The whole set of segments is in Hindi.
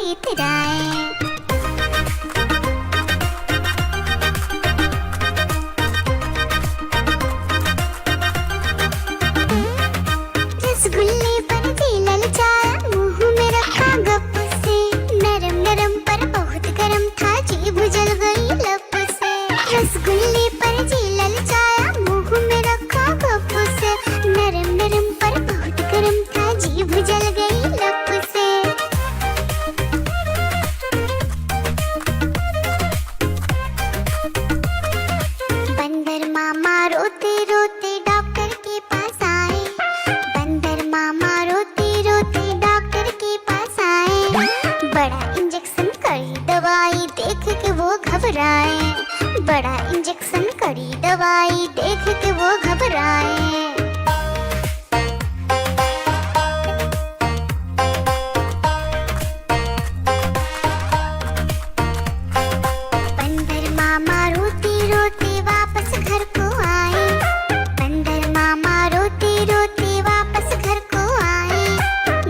बाटे इतराए। रसगुल्ले पर जी ललचाया, मुंह में रखा गप से। नरम नरम पर बहुत गरम था, जीभ जल गई लप से। रसगुल्ले पर जी ललचाया, मुंह में रखा गप से। नरम नरम पर बहुत गरम था, जीभ जल गई लप से। बंदर मामा रोते रोते डॉक्टर के पास आए। बंदर मामा रोते रोते डॉक्टर के पास आए। बड़ा इंजेक्शन कड़ी दवाई देख के वो घबराए। बड़ा इंजेक्शन कड़ी दवाई देख के वो घबराए। बंदर मामा रोते रोते वापस घर को आए। बंदर मामा रोते रोते वापस घर को आए।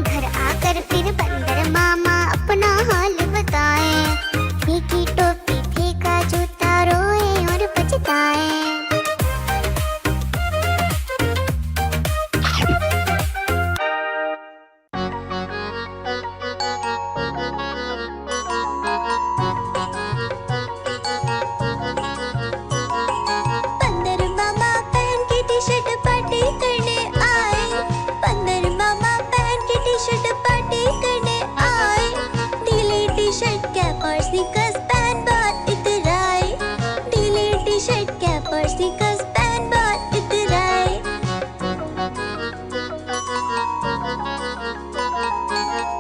घर आकर फिर बंदर मामा अपना हाल बताए। फीकी टोपी फेंका जूता, रोए और पछताए। बंदर मामा पहन के टी शर्ट पार्टी करने आए। बंदर मामा पहन के टी शर्ट पार्टी करने आए। ढीली टी शर्ट कैप और स्नीकर्स पहन बहुत इतराए। ढीली टी शर्ट कैप और स्नीकर्स पहन बहुत इतराए।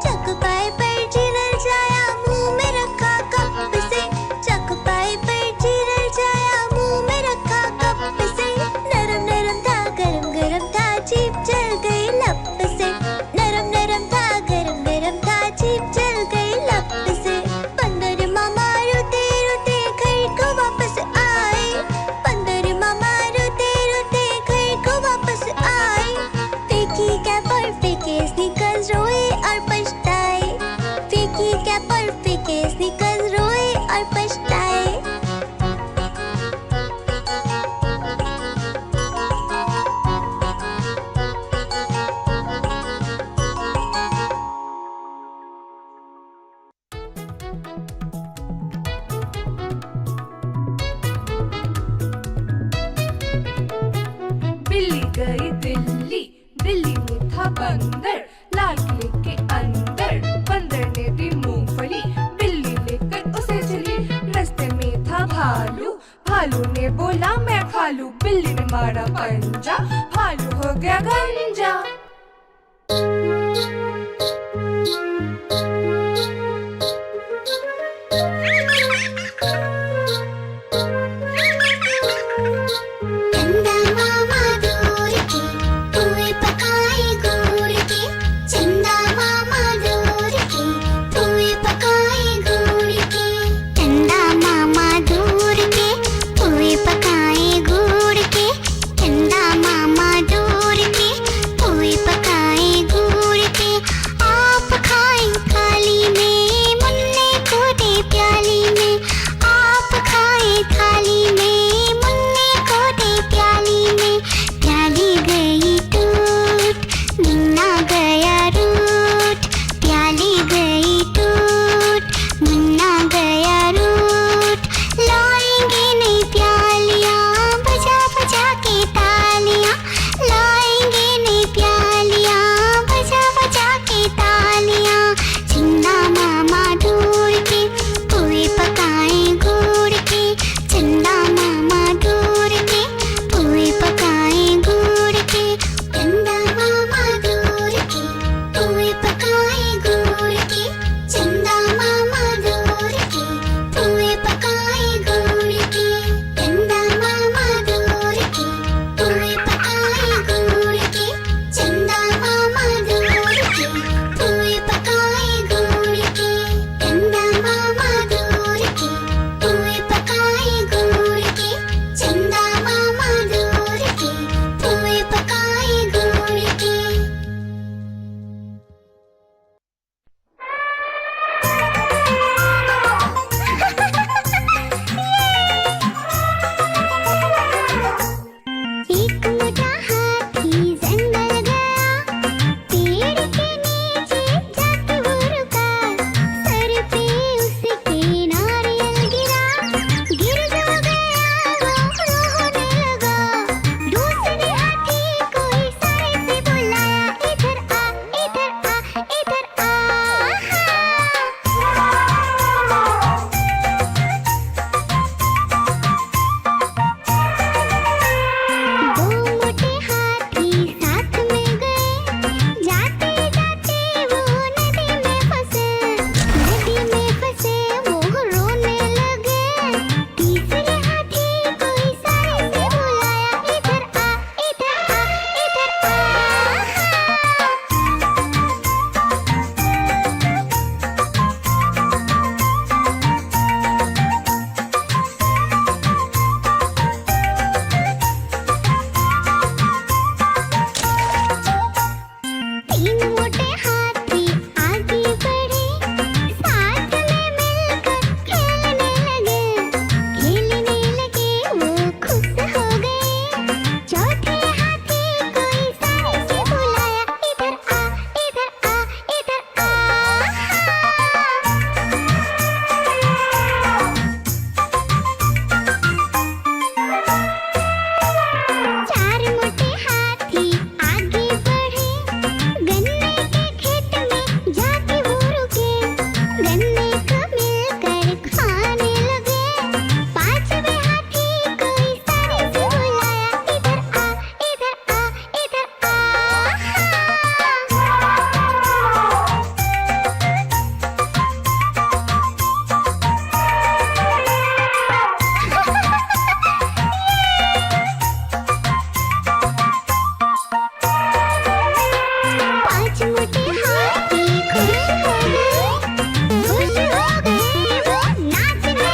चकपाई पर चिरल जाया, मुंह में रखा कप से। चकपाई पर चिरल जाया, मुंह में रखा कप से। नरम नरम था, गरम गरम था, जीभ जल गई लप से। नरम नरम था, गरम गरम था, जीभ जल गई लप से। बंदर मामा रोते रोते घर को वापस आए। बंदर मामा रोते रोते घर को वापस आए। फेंकी कैप और फेंके स्नीकर्स, रोए और पछताए। फेंकी कैप और फेंके स्नीकर्स, रोए और पछताए। बिल्ली गई दिल्ली, दिल्ली में था बंदर, लाल किले के अंदर। बंदर ने दी मूंगफली, बिल्ली लेकर उसे चली। रास्ते में था भालू, भालू ने बोला मैं खा लूं। बिल्ली ने मारा पंजा, भालू हो गया गंजा। चंदा मामा दूर के पुए पकाए गुड़ के। चंदा मामा दूर के पुए पकाए गुड़ के। चंदा मामा दूर के पुए पकाए गुड़ के। चंदा मामा दूर के पुए पांच मोटे हाथी खुश हो गए वो नाचने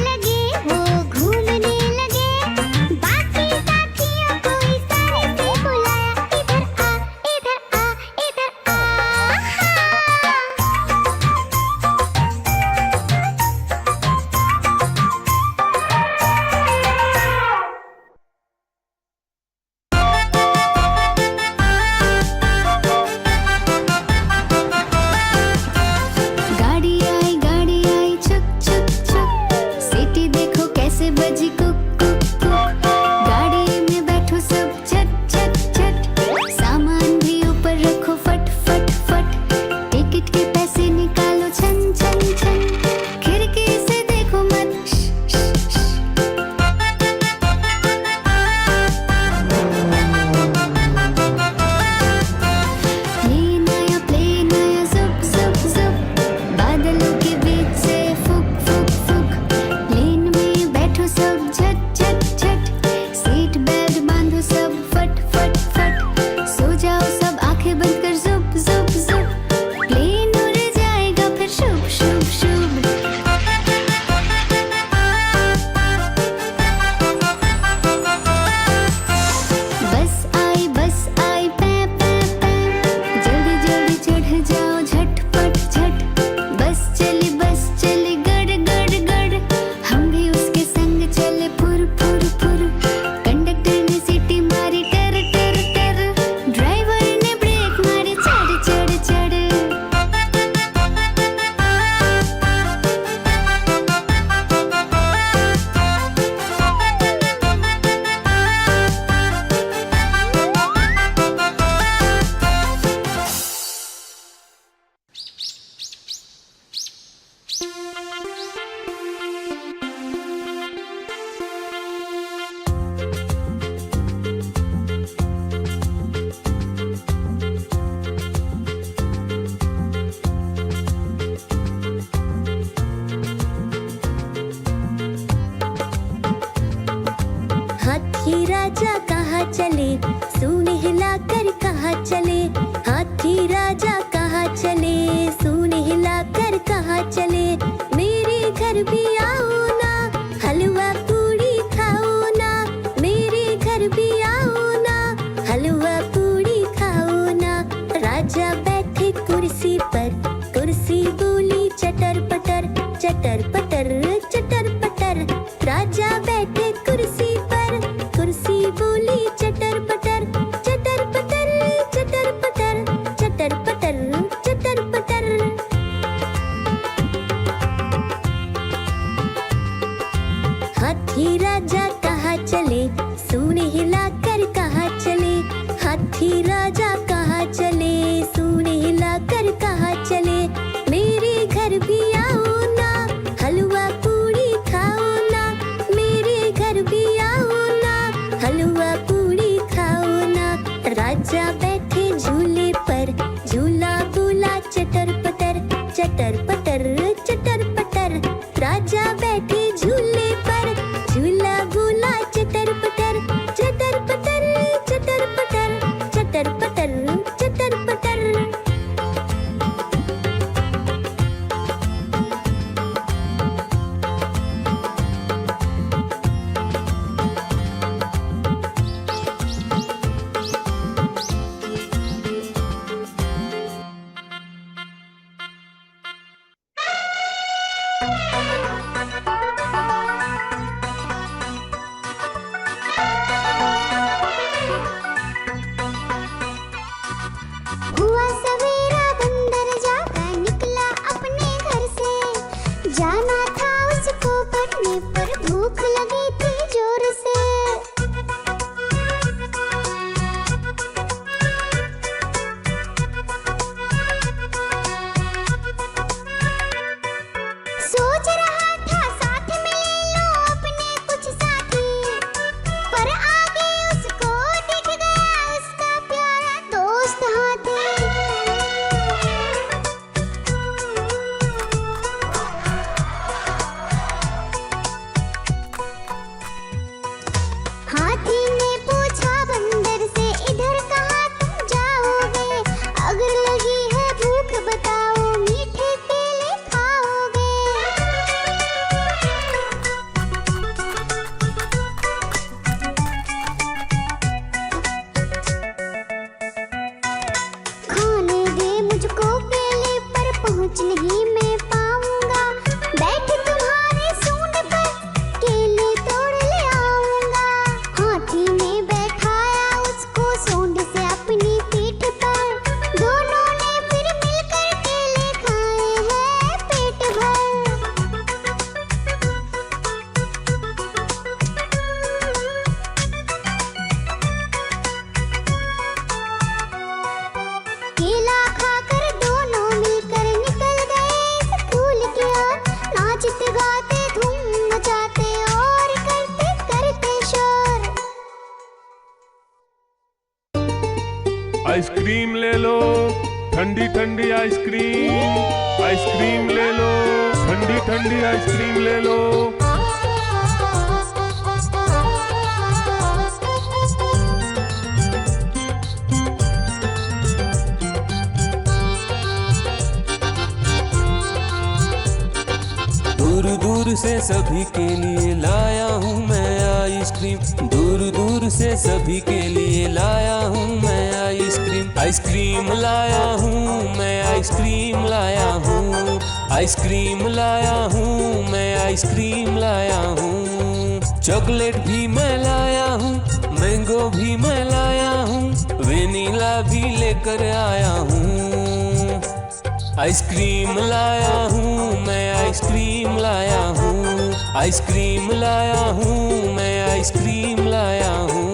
लगे वो घूमने लगे बाकी साथियों को इशारे से बुलाया इधर आ इधर आ इधर आ गाड़ी आई चुक चुक चुक सीटी देखो कैसे बजी कुक कुक कुक गाड़ी में बैठो सब झट झट झट सामान भी ऊपर रखो फट फट फट टिकट के पैसे निकालो छन छन छन खिड़की से देखो मत श, श, श। प्लेन आया जुप जुप जुप बादलों के बीच से फुक फुक फुक प्लेन में बैठो सब झट झट झट सीट बेल्ट बांधो सब फट फट फट सो जाओ सब आंखें बंद कर जुप जुप जुप प्लेन उड़ जाएगा फिर शुभ शुभ शुभ बस आई पै पै पै जल्दी जल्दी चढ़ जाओ झटपट झट बस चली गड़ गड़ गड़ हम भी उसके संग चले फुर फुर फुर कंडक्टर ने सीटी मारी टर टर टर ड्राइवर ने ब्रेक मारी चढ़ चढ़ चढ़ हाथी राजा कहाँ चले सूंड हिलाकर कहाँ चले हाथी राजा कहाँ चले सूंड हिलाकर कहाँ चले मेरे घर भी आओ ना हलवा पूड़ी खाओ ना मेरे घर भी आओ ना हलवा पूड़ी खाओ ना राजा बैठे कुर्सी पर कुर्सी बोली चटर पटर चटर पटर चटर पटर राजा बैठे कुर्सी पर कुर्सी बोली चटर पटर चटर पटर चटर पटर चटर पटर चटर पटर हाथी राजा कहाँ चले सूंड हिलाकर कहाँ चले हाथी राजा कहाँ चले सूंड हिलाकर कहाँ चले मेरे घर भी आओ ना हलवा पूड़ी खाओ ना मेरे घर भी आओ ना हलवा पूड़ी खाओ ना राजा बैठे झूले पर झूला बोला चटर पटर चटर पटर चटर पटर राजा बैठे झूले पर झूला बोला चटर पटर चटर पटर चटर पटर चटर पटर चटर पटर हुआ सवेरा बंदर जागा निकला अपने घर से जाना था उसको पढ़ने पर भूख लगी थी जोर से सोच रहा था साथ में ले लो अपने कुछ साथी पर आगे उसको दिख गया उसका प्यारा दोस्त हाथी आइसक्रीम ले लो, ठंडी ठंडी आइसक्रीम। आइसक्रीम ले लो, ठंडी ठंडी आइसक्रीम ले लो। दूर दूर से सभी के लिए लाया हूँ मैं आइसक्रीम। दूर दूर से सभी के लिए लाया हूँ मैं आइसक्रीम। आइसक्रीम लाया हूँ मैं, आइसक्रीम लाया हूँ। आइसक्रीम लाया हूँ मैं, आइसक्रीम लाया हूँ। चॉकलेट भी मैं लाया हूँ, मैंगो भी मैं लाया हूँ, वेनिला भी लेकर आया हूँ। आइसक्रीम लाया हूँ मैं, आइसक्रीम लाया हूँ। आइसक्रीम लाया हूँ मैं, आइसक्रीम लाया हूँ।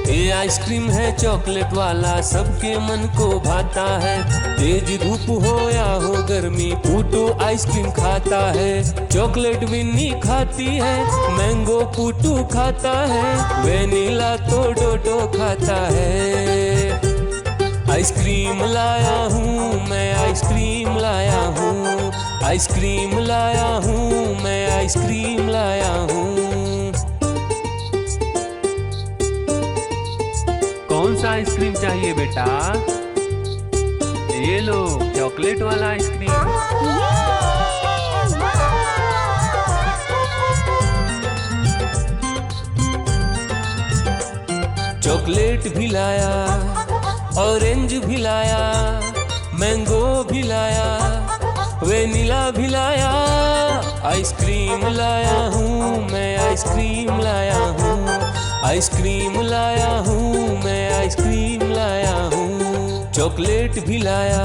ये आइसक्रीम है चॉकलेट वाला, सबके मन को भाता है। तेज धूप हो या हो गर्मी, पूटू आइसक्रीम खाता है। चॉकलेट विन्नी खाती है, मैंगो पूटू खाता है, वेनिला तो डोडो खाता है। आइसक्रीम लाया हूँ मैं, आइसक्रीम लाया हूँ। आइसक्रीम लाया हूँ मैं, आइसक्रीम लाया हूँ। कौन सा आइसक्रीम चाहिए बेटा? ये लो चॉकलेट वाला आइसक्रीम। चॉकलेट भी लाया, ऑरेंज भी लाया, मैंगो भी लाया, वेनिला भी लाया। आइसक्रीम लाया हूँ मैं, आइसक्रीम लाया हूँ। आइसक्रीम लाया हूँ मैं, आइसक्रीम लाया हूँ। चॉकलेट भी लाया,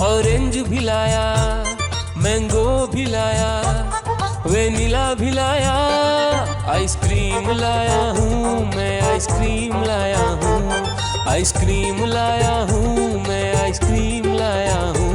ऑरेंज भी लाया, मैंगो भी लाया, वेनिला भी लाया। आइसक्रीम लाया हूँ मैं, आइसक्रीम लाया हूँ। आइसक्रीम लाया हूँ मैं, आइसक्रीम लाया हूँ।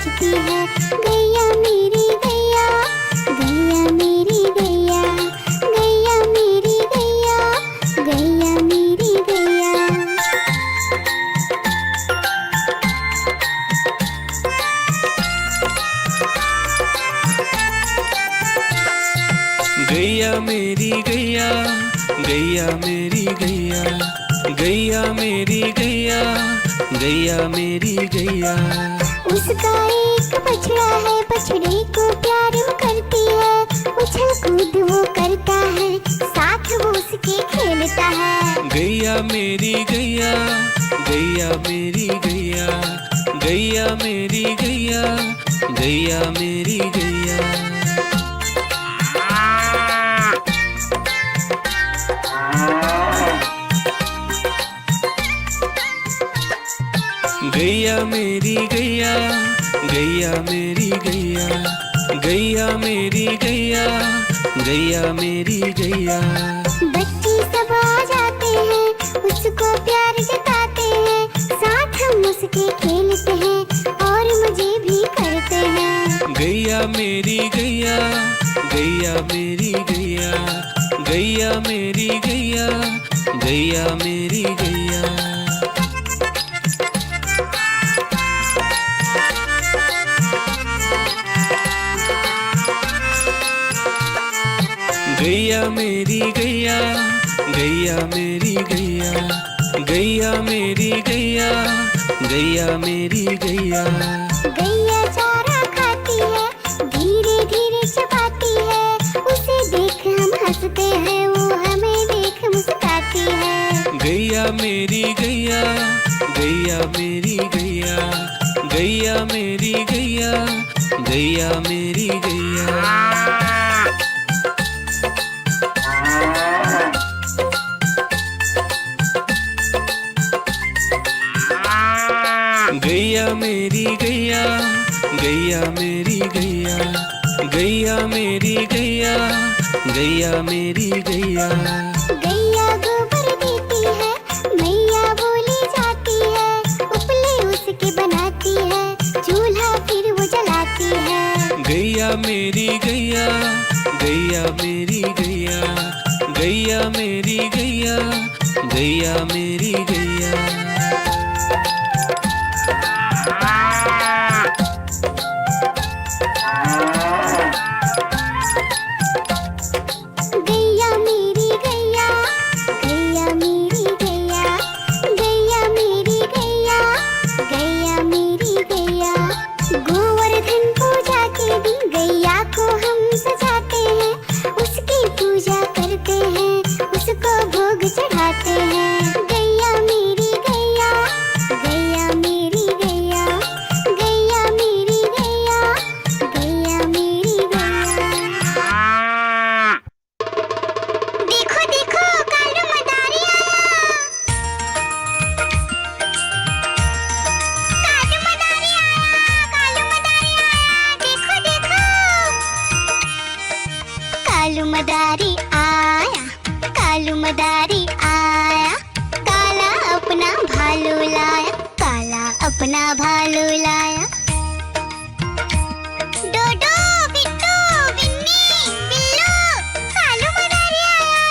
नाचती है। गैया मेरी गैया, गैया मेरी गैया, गैया मेरी गैया, गैया मेरी गैया। गैया मेरी गैया, गैया मेरी गैया, गैया मेरी गैया, गैया मेरी गैया। उसका एक बछड़ा है, बछड़े को प्यार वो करती है। उछल कूद वो करता है, साथ वो उसके खेलता है। गैया मेरी गैया, गैया मेरी गैया, गैया मेरी गैया, गैया मेरी गैया। गैया मेरी गैया, गैया मेरी गैया, गैया मेरी गैया, गैया मेरी गैया। बच्चे सब आ जाते हैं, उसको प्यार जताते हैं। साथ हम उसके खेलते हैं और मजे भी करते हैं। गैया मेरी गैया, गैया मेरी गैया, गैया मेरी गैया, गैया मेरी गैया। गैया मेरी गैया, गैया मेरी गैया, गैया मेरी गैया, गैया मेरी गैया। गैया चारा खाती है, धीरे धीरे चबाती है। उसे देख हम हंसते हैं, वो हमें देख मुस्कुराती है। गैया मेरी गैया, गैया मेरी गैया, गैया मेरी गैया, गैया मेरी गैया। गैया मेरी गैया, गैया मेरी गैया, गैया मेरी गैया, गैया मेरी गैया। गैया गोबर देती है, मैया बोली जाती है। उपले उसके बनाती है, चूल्हा फिर वो जलाती है। गैया मेरी गैया, गैया मेरी गैया, गैया मेरी गैया, गैया मेरी गैया। गैया मेरी गैया, गैया मेरी गैया, गैया मेरी गैया, गैया मेरी गैया। गोवर्धन पूजा के दिन गैया को हम सजाते हैं। उसकी पूजा करते हैं, उसको भोग चढ़ाते हैं। गैया मेरी गैया, गैया मेरी गैया, गैया मेरी गैया, गैया मेरी गैया। देखो देखो कालू मदारी आया, कालू मदारी आया, कालू मदारी आया। देखो देखो कालू मदारी आया, कालू मदारी आया। काला अपना भालू लाया, काला अपना भालू लाया। डोडो बिट्टू बिन्नी बिल्लू, कालू मदारी आया।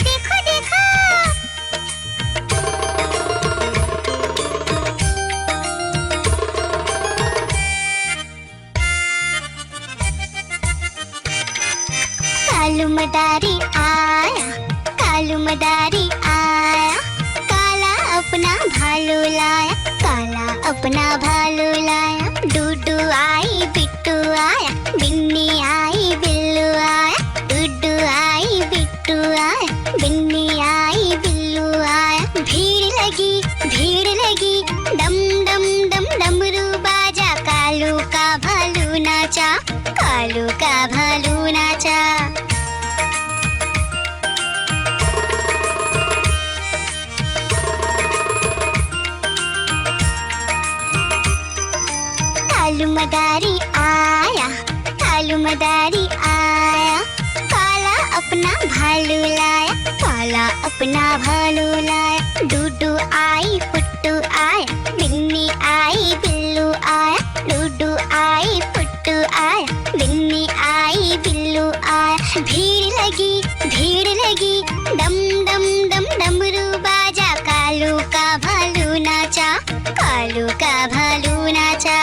देखो देखो कालू मदारी आया, कालू मदारी आया। काला अपना भालू लाया, काला अपना भालू लाया। डूडू आई बिट्टू आया, बिन्नी आई बिल्लू आया। डूडू आई बिट्टू आया, बिन्नी आई बिल्लू आया। भीड़ लगी डम डम डम डमरू बाजा। कालू का भालू नाचा, कालू का भालू नाचा। कालू मदारी आया, कालू मदारी आया। काला अपना भालू लाया, काला अपना भालू लाया। डूडू आई पुट्टू आया, बिन्नी आई बिल्लू आया। डूडू लगी। डम डम डम डमरू बाजा, कालू का भालू नाचा, कालू का भालू नाचा।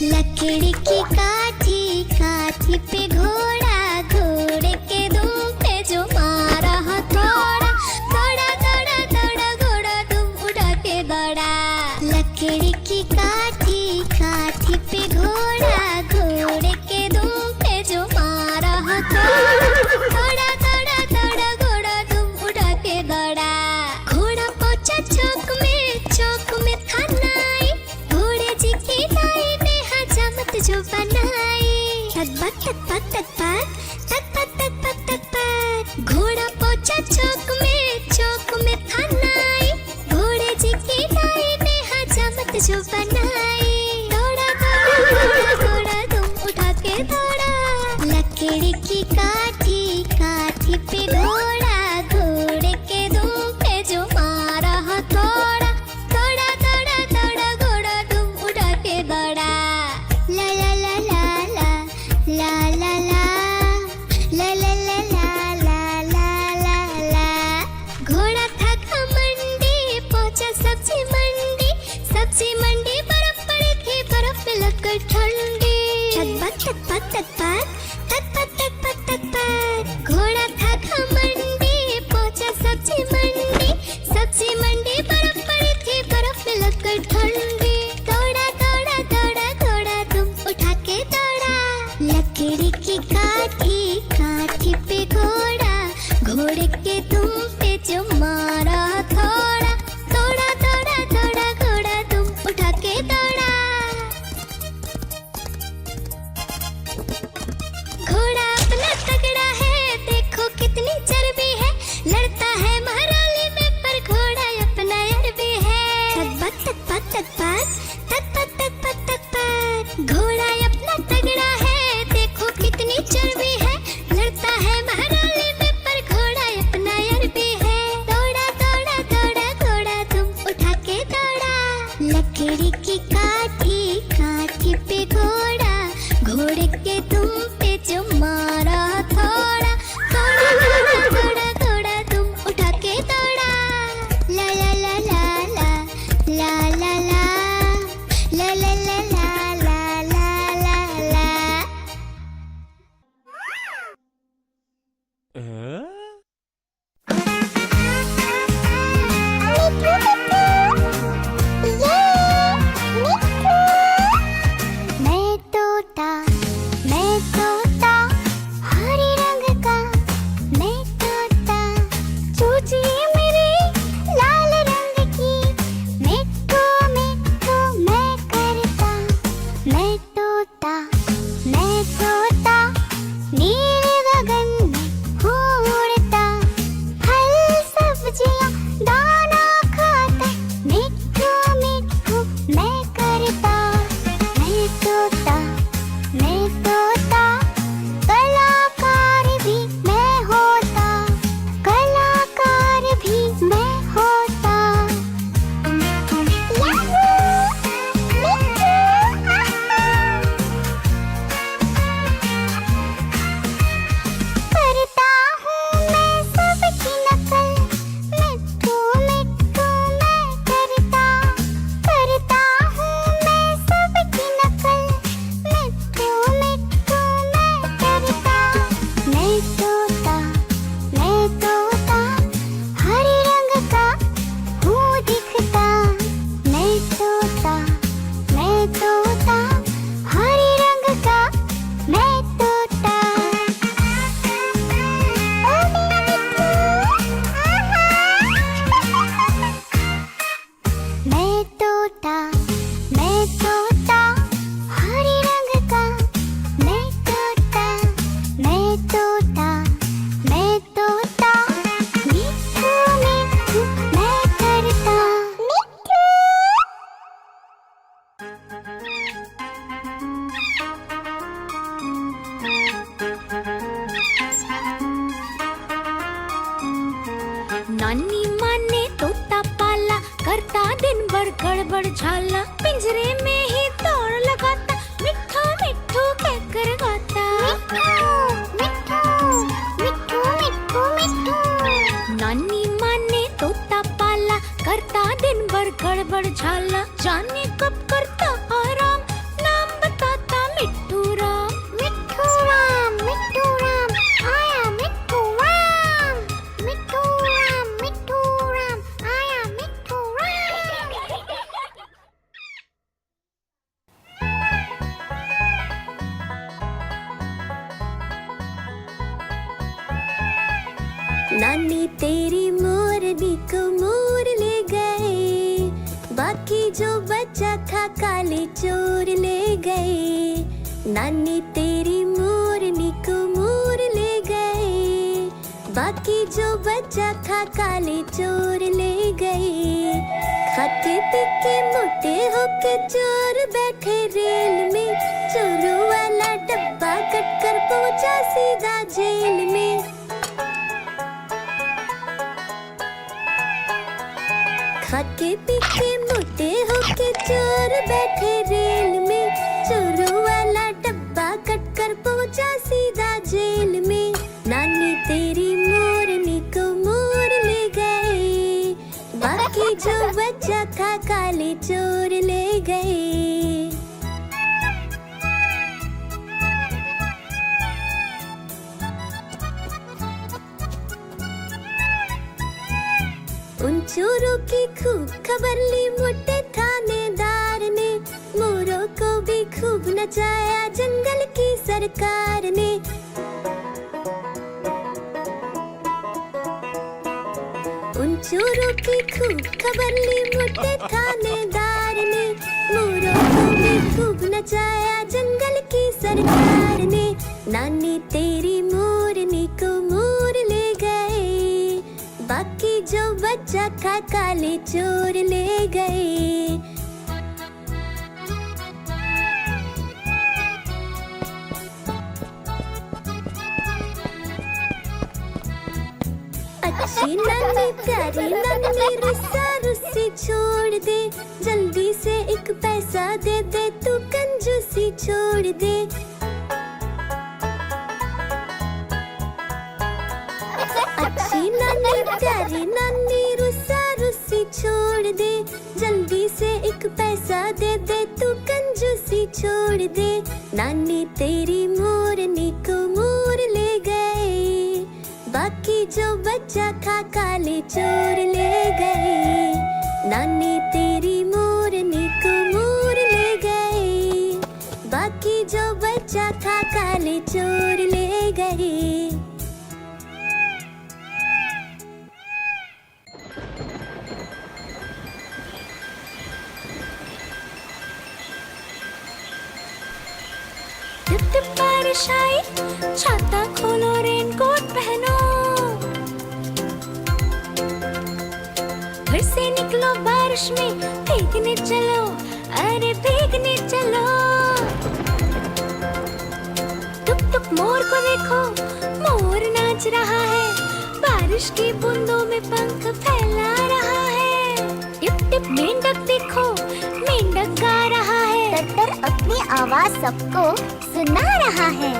लकड़ी की काठी, काठी पे घोड़ा, घोड़े के दुम पे जो मारा हथौड़ा, दौड़ा दौड़ा दौड़ा घोड़ा दुम उठा के दौड़ा। लकड़ी की काठी, काठी पे घोड़ा, घोड़े के दुम पे जो मारा हथौड़ा, दौड़ा दौड़ा दौड़ा घोड़ा दुम उठा के दौड़ा। घोड़ा पहुंचा चौक में था नाई, घोड़े जी की दाई ने हजामत जो बनाई। तक पक तक पक तक पक तक पक तक पक। घोड़ा पहुंचा चौक में था नाई, घोड़े जी की दाई ने हजामत जो बनाई। दौड़ा दौड़ा दौड़ा घोड़ा दुम उठा के दौड़ा। लकड़ी की काठी, काठी पे घोड़ा, घोड़े के दुम पे जो मारा हथौड़ा, दौड़ा दौड़ा दौड़ा घोड़ा दुम उठा के दौड़ा। ला ला ला ला ला ला ला ला ला ला ला ला ला ला ला। घोड़ा था घमंडी, पहुंचा सब्जी मंडी, सब्जी मंडी बर्फ पड़ी थी, बर्फ में लगकर ठंडी। तक पक तक पक तक पक तक पक तक पक। घोड़ा था घमंडी, पहुंचा सब्जी मंडी, सब्जी मंडी बर्फ पड़ी थी, बर्फ में लगकर ठंडी। दौड़ा दौड़ा दौड़ा घोड़ा दुम उठा के दौड़ा। लकड़ी की काठी, काठी पे घोड़ा, घोड़े के दुम पे जो मारा हथौड़ा, दौड़ा दौड़ा दौड़ा घोड़ा दुम उठा के दौड़ा। घोड़ा अपना तगड़ा है, देखो कितनी चर्बी है, लड़ता है महराली में पर घोड़ा अपना अरबी है। तक पक तक पक तक पक तक पक तक पक। घोड़ा अपना तगड़ा है, देखो कितनी चर्बी है, लड़ता है महराली में पर घोड़ा अपना अरबी है। दौड़ा दौड़ा दौड़ा घोड़ा तुम उठा के दौड़ा। लकड़ी की काठी, काठी पे घोड़ा, घोड़े के तुम पे जो मारा थोड़ा, थोड़ा थोड़ा थोड़ा घोड़ा तुम उठा के दौड़ा। ला ला ला ला ला ला ला ला ला ला ला ला ला ला ला ला। मैं तोता नानी तेरी मोरनी को मोर ले गए, बाकी जो बचा था काले चोर ले गए। नानी तेरी मोरनी को मोर ले गए, बाकी जो बचा था काले चोर ले गए। खाते पीके मोटे होके चोर बैठे रेल में, चोरों वाला डब्बा कट कर पहुंचा सीधा जेल में। खाते पीके मोटे होके चोर बैठे रेल में, चोरों वाला डब्बा कट कर पहुंचा सीधा जेल में। नानी तेरी मोरनी को मोर ले गए, बाकी जो बचा था काले चोर ले गए। उन चोरों की खूब खबर ली मोटे थानेदार ने, मोरों को भी खूब नचाया जंगल की सरकार ने। उन चोरों की खूब खबर ली मोटे थानेदार ने, मोरों को भी खूब नचाया जंगल की सरकार ने। नानी तेरी मोरनी को मोर ले गए, बाकी जो बचा था काले चोर ले गए। अच्छी नानी प्यारी नानी रुस्सा रुस्सी छोड़ दे, जल्दी से एक पैसा दे दे तू कंजूसी छोड़ दे। अच्छी नानी प्यारी नानी रुस्सा रुस्सी छोड़ दे, जल्दी से एक पैसा दे दे तू कंजूसी छोड़ दे। नानी तेरी मोरनी को मोर ले गए, बाकी जो बचा था काले चोर ले गए। नानी तेरी मोरनी को मोर ले गए, बाकी जो बचा था काले चोर ले गए। टिप टिप बारिश आई, छाता खोलो रेनकोट पहनो, घर से निकलो बारिश में भीगने चलो, अरे भीगने चलो। टुक टुक मोर को देखो, मोर नाच रहा है, बारिश की बूंदों में पंख फैला रहा है। टिप टिप मेंढक देखो, मेंढक गा रहा है, तर अपनी आवाज सबको सुना रहा है।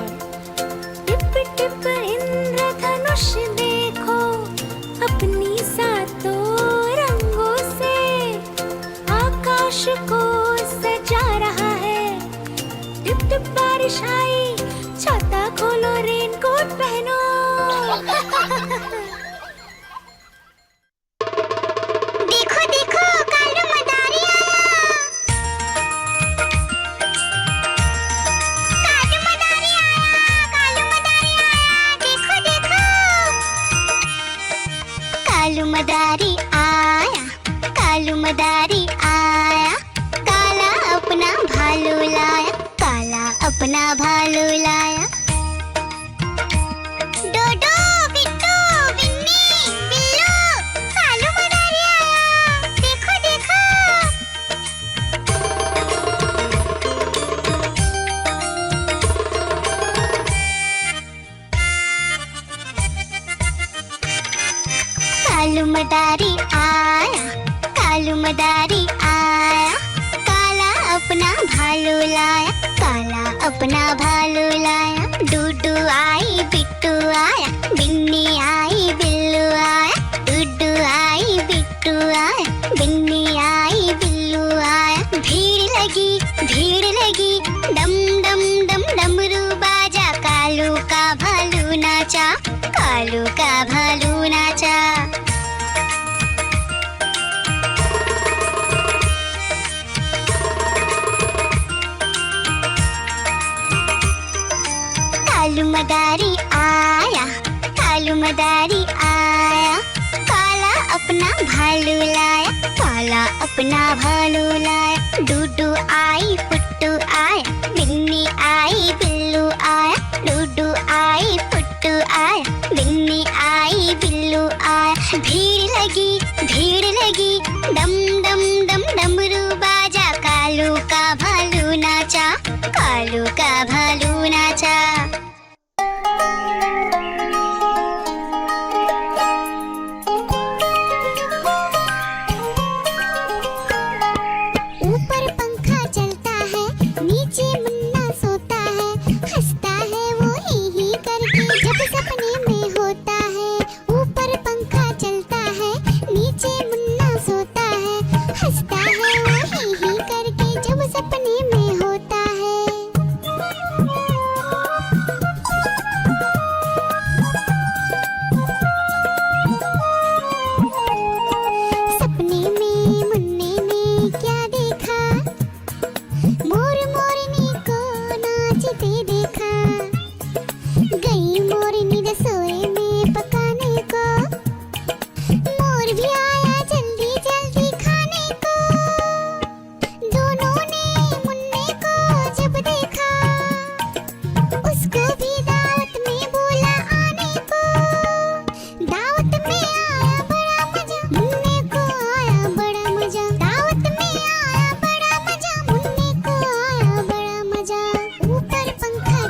टिप टिप इंद्रधनुष देखो, अपनी सातों रंगों से आकाश को सजा रहा है। टिप टिप बारिश आई, छाता खोलो रेनकोट पहनो। देखो देखो कालू मदारी आया, कालू मदारी आया, कालू मदारी आया, देखो देखो। कालू मदारी आया, कालू मदारी आया, काला अपना भालू लाया, काला अपना भालू लाया। डोडो बिट्टू बिन्नी बिल्लू, कालू मदारी आया, देखो देखो। कालू मदारी आया, कालू मदारी आया, काला अपना भालू लाया, काला अपना भालू लाया। डूडू आई बिट्टू आया, बिन्नी आई बिल्लू आया, डूडू आई बिट्टू आया, बिन्नी आई बिल्लू आया। भीड़ लगी डम डम डम डमरू बाजा, कालू का भालू नाचा, कालू का भालू नाचा। कालू मदारी आया, कालू मदारी आया। अपना भालू लाया, काला अपना भालू लाया। डूडू आई पुट्टू आया, बिन्नी आई बिल्लू आया। डूडू आई पुट्टू आया, बिन्नी आई बिल्लू आया। भीड़ लगी डम डम डम डमरू बाजा। कालू का भालू नाचा, कालू का भालू नाचा। ऊपर पंखा चलता है, नीचे मुन्ना सोता है। हंसता है वो ही करके जब सपने में होता है। ऊपर पंखा चलता है, नीचे मुन्ना सोता है। हंसता है वो ही करके जब सपने में होता है। सपने में मुन्ने ने क्या देखा, मोर मोरनी को नाचते देखा। गई मोरनी रसोई में पकाने को, मोर भी आया जल्दी जल्दी खाने को। दोनों ने मुन्ने को जब देखा, उसको भी दावत में बोला आने को। दावत में आया बड़ा मजा, मुन्ने को आया बड़ा मजा। दावत में आया बड़ा मजा, मुन्ने को आया बड़ा मजा। ऊपर पंखा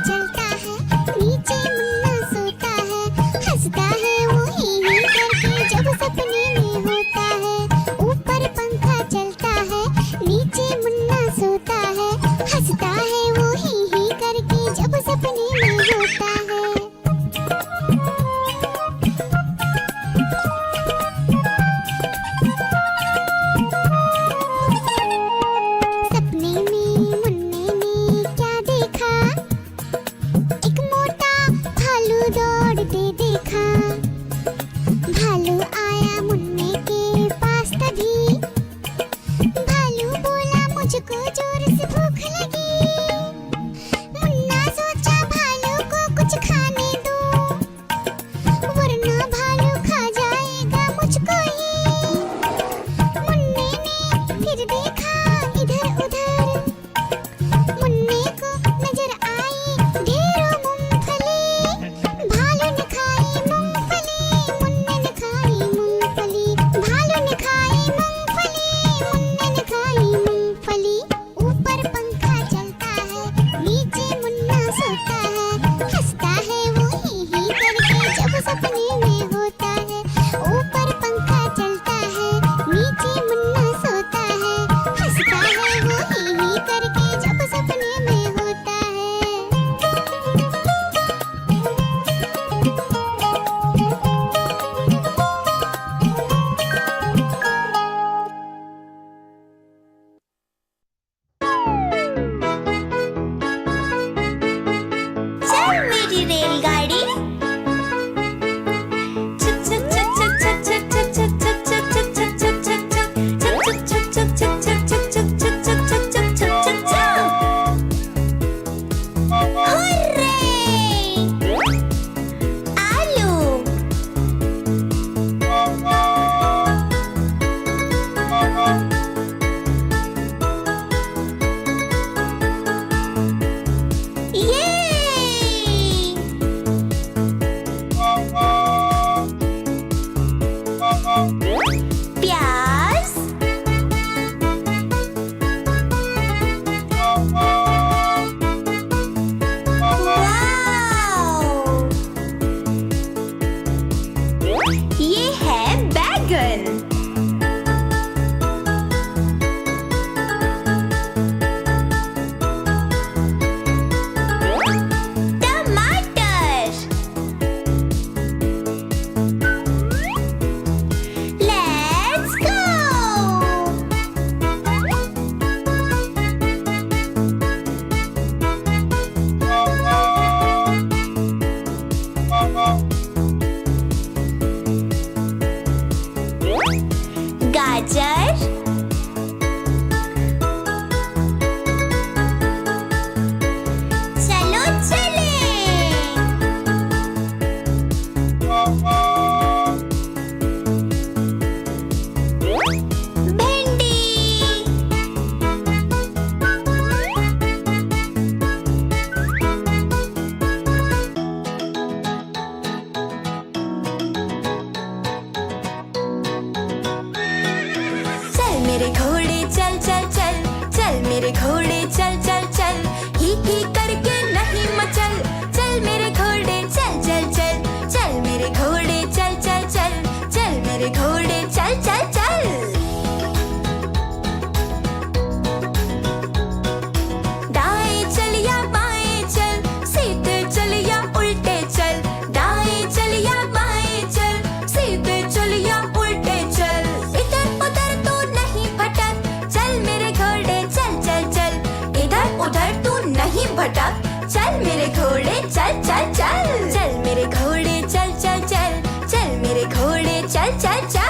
घोड़े चल चल चल, चल मेरे घोड़े चल चल चल, चल मेरे घोड़े चल चल चल।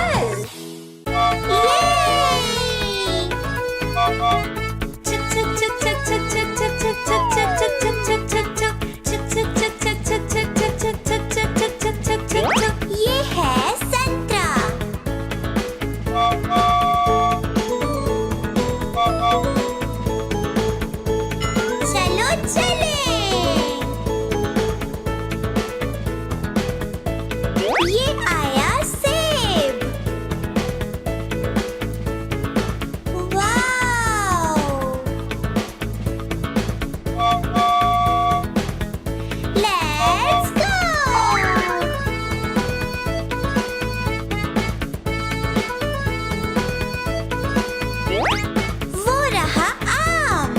ये है संतरा। चलो चले। ये आया सेब। वाव! Let's go. वो रहा आम।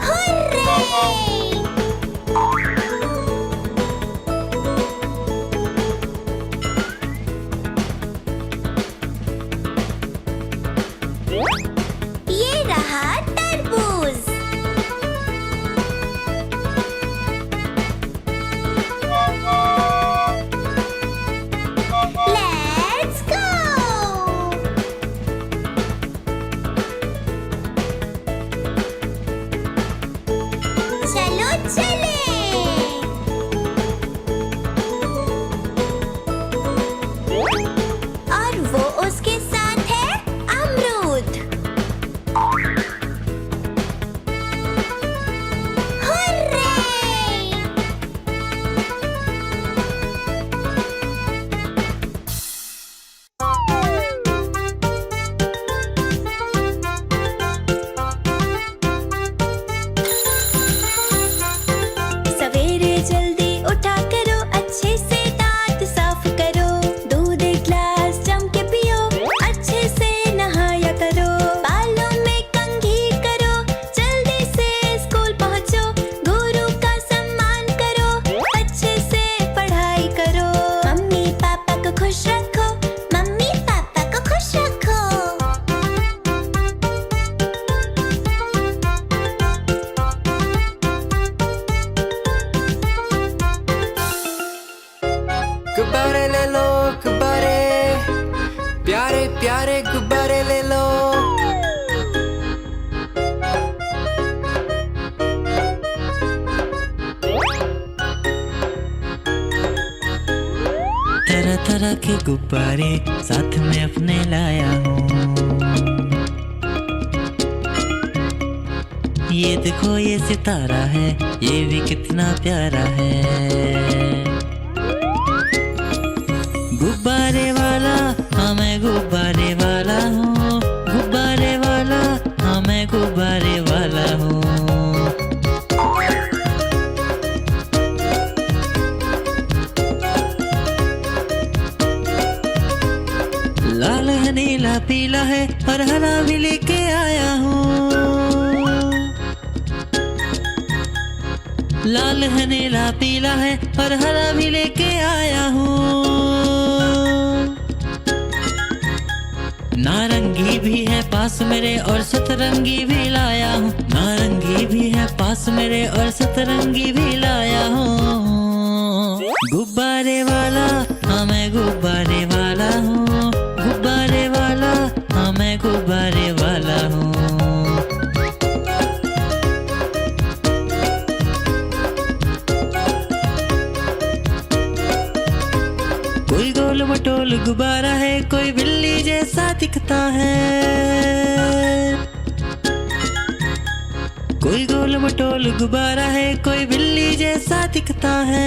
हुर्रे! ये रहा तरबूज। Let's go. चलो चले। और वो उसके साथ है अमरूद। हुर्रे! सवेरे जल्दी उठा करो, अच्छे से दांत साफ करो, दूध एक गिलास जम के पियो, अच्छे से नहाया करो, बालों में कंघी करो, जल्दी से स्कूल पहुंचो, गुरु का सम्मान करो, अच्छे से पढ़ाई करो, मम्मी पापा को खुश रखो, मम्मी पापा को खुश रखो। गुब्बारे ले लो गुब्बारे, प्यारे प्यारे गुब्बारे ले लो। तरह तरह के गुब्बारे साथ में अपने लाया हूँ। ये देखो ये सितारा है, ये भी कितना प्यारा है। गुब्बारे वाला हाँ मैं गुब्बारे वाला हूँ, गुब्बारे वाला हाँ मैं गुब्बारे वाला हूँ। लाल है नीला पीला है और हरा भी लेके आया हूँ। लाल है नीला पीला है और हरा भी लेके आया हूँ। नारंगी भी है पास मेरे और सतरंगी भी लाया हूँ। नारंगी भी है पास मेरे और सतरंगी भी लाया हूँ। गुब्बारे वाला हाँ मैं गुब्बारे वाला हूँ, गुब्बारे वाला हाँ मैं गुब्बारे वाला हूँ। कोई गोल मटोल गुब्बारा है, कोई बिल्ली जैसा दिखता है। कोई गोल मटोल गुब्बारा है, कोई बिल्ली जैसा दिखता है।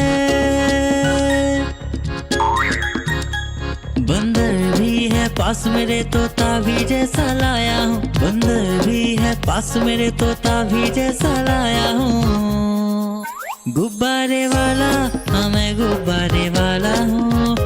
बंदर भी है पास मेरे, तोता भी जैसा लाया हूँ। बंदर भी है पास मेरे, तोता भी जैसा लाया हूँ। गुब्बारे वाला हाँ मैं गुब्बारे वाला हूँ,